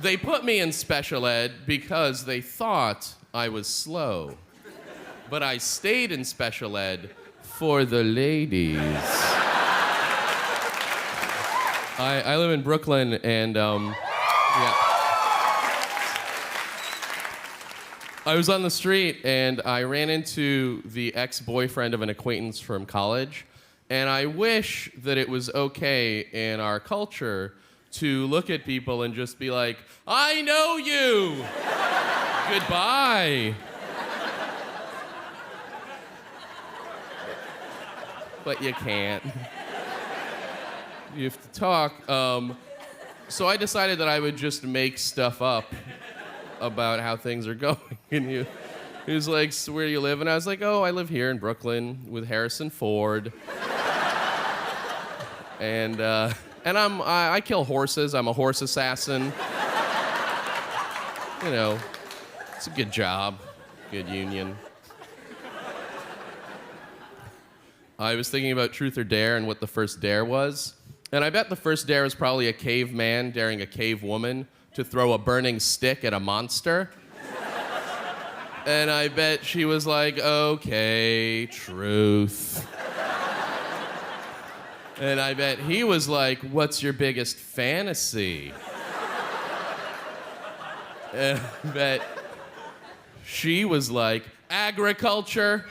They put me in special ed because they thought I was slow. But I stayed in special ed for the ladies. I live in Brooklyn, and I was on the street, and I ran into the ex-boyfriend of an acquaintance from college, and I wish that it was okay in our culture to look at people and just be like, I know you! Goodbye. But you can't. You have to talk. So I decided that I would just make stuff up about how things are going. And he was like, so where do you live? And I was like, oh, I live here in Brooklyn with Harrison Ford. And I kill horses. I'm a horse assassin. You know, it's a good job, good union. I was thinking about Truth or Dare and what the first dare was. And I bet the first dare is probably a caveman daring a cave woman to throw a burning stick at a monster. And I bet she was like, okay, truth. And I bet he was like, what's your biggest fantasy? And I bet she was like, agriculture.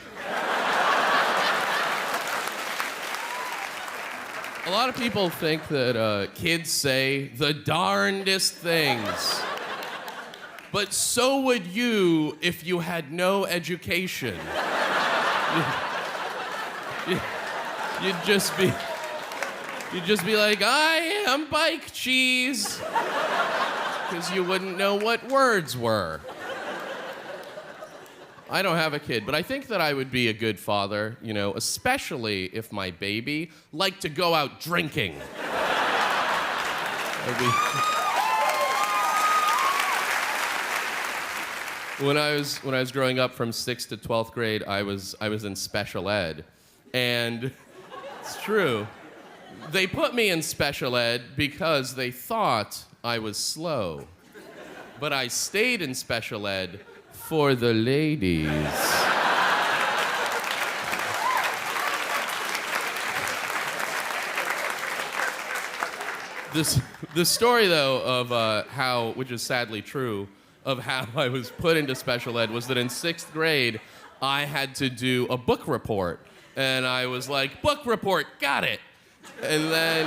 A lot of people think that kids say the darndest things. But so would you if you had no education. You'd just be like, I am bike cheese. Because you wouldn't know what words were. I don't have a kid, but I think that I would be a good father, you know, especially if my baby liked to go out drinking. When I was growing up from 6th to 12th grade, I was in special ed. And it's true. They put me in special ed because they thought I was slow. But I stayed in special ed for the ladies. The story, though, of how, which is sadly true, of how I was put into special ed was that in 6th grade, I had to do a book report. And I was like, book report, got it. And then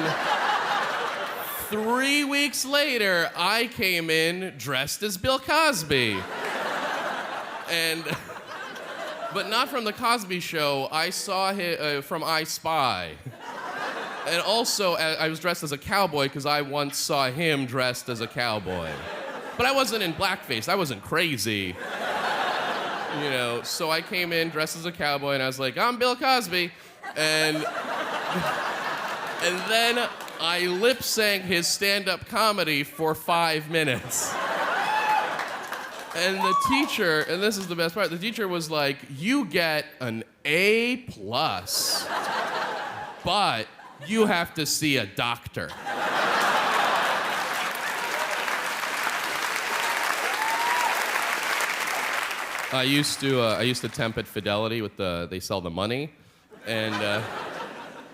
3 weeks later, I came in dressed as Bill Cosby. But not from the Cosby Show. I saw him from I Spy. And also, I was dressed as a cowboy because I once saw him dressed as a cowboy. But I wasn't in blackface. I wasn't crazy. You know, so I came in dressed as a cowboy, and I was like, I'm Bill Cosby. And then I lip-synced his stand-up comedy for 5 minutes. And the teacher, and this is the best part, the teacher was like, you get an A+, but you have to see a doctor. I used to temp at Fidelity with they sell the money, and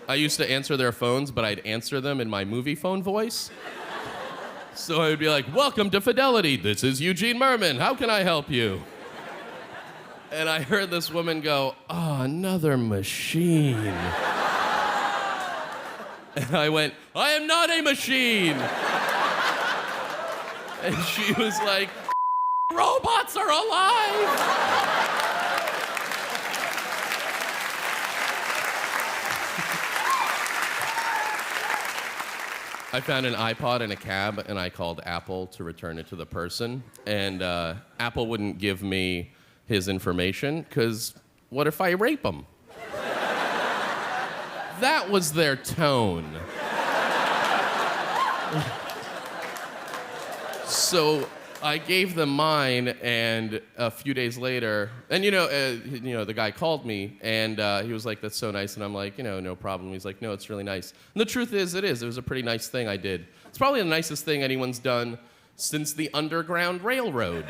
I used to answer their phones, but I'd answer them in my movie phone voice. So I would be like, welcome to Fidelity. This is Eugene Mirman. How can I help you? And I heard this woman go, oh, another machine. And I went, I am not a machine. And she was like, robots are alive. I found an iPod in a cab, and I called Apple to return it to the person. And Apple wouldn't give me his information, because what if I rape him? That was their tone. So I gave them mine, and a few days later, and the guy called me, and he was like, that's so nice, and I'm like, no problem. He's like, no, it's really nice. And the truth is, it was a pretty nice thing I did. It's probably the nicest thing anyone's done since the Underground Railroad.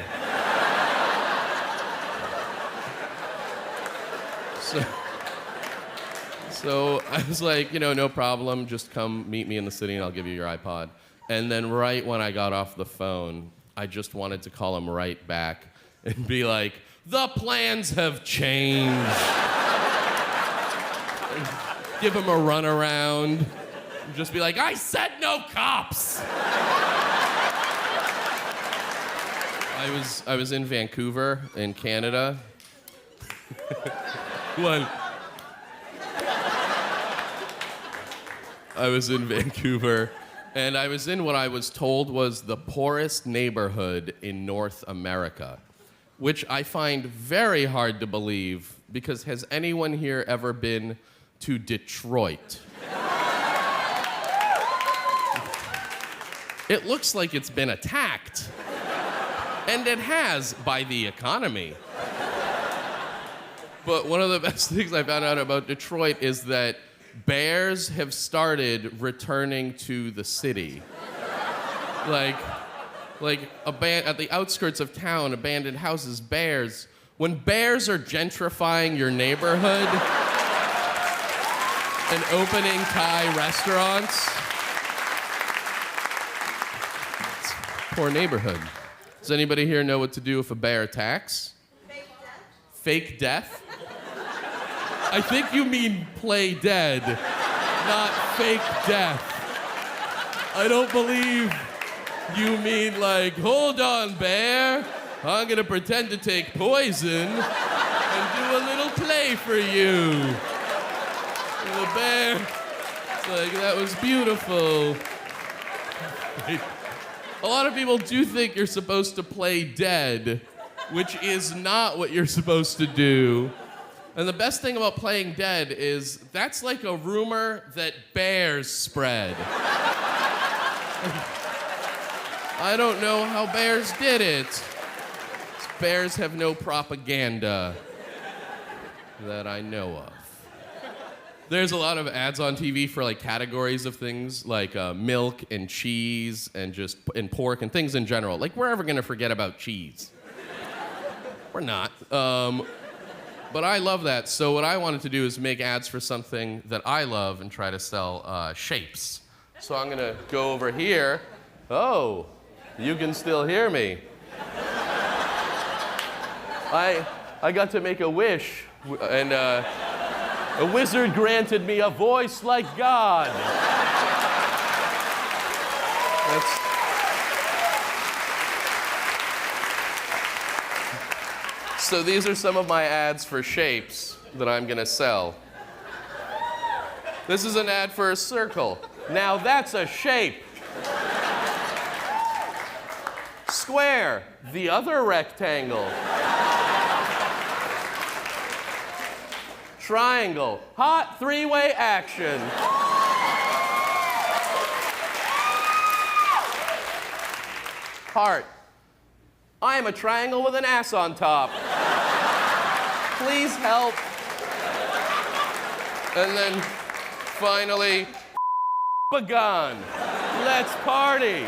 So I was like, no problem. Just come meet me in the city and I'll give you your iPod. And then right when I got off the phone, I just wanted to call him right back and be like, the plans have changed. Give him a runaround. Just be like, I said no cops. I was in Vancouver, in Canada. I was in Vancouver, and I was in what I was told was the poorest neighborhood in North America, which I find very hard to believe, because has anyone here ever been to Detroit? It looks like it's been attacked, and it has by the economy. But one of the best things I found out about Detroit is that bears have started returning to the city. Like at the outskirts of town, abandoned houses, bears. When bears are gentrifying your neighborhood and opening Thai restaurants, it's a poor neighborhood. Does anybody here know what to do if a bear attacks? Fake death. Fake death? I think you mean play dead, not fake death. I don't believe you mean like, hold on, bear. I'm gonna pretend to take poison and do a little play for you. And the bear, it's like, that was beautiful. A lot of people do think you're supposed to play dead, which is not what you're supposed to do. And the best thing about playing dead is that's like a rumor that bears spread. I don't know how bears did it. Bears have no propaganda that I know of. There's a lot of ads on TV for like categories of things like milk and cheese and pork and things in general. Like, we're ever gonna forget about cheese? We're not. But I love that. So what I wanted to do is make ads for something that I love and try to sell shapes. So I'm gonna go over here. Oh, you can still hear me. I got to make a wish, and a wizard granted me a voice like God. So these are some of my ads for shapes that I'm gonna sell. This is an ad for a circle. Now that's a shape. Square, the other rectangle. Triangle, hot three-way action. Heart, I am a triangle with an ass on top. Please help. And then finally, begun. Let's party.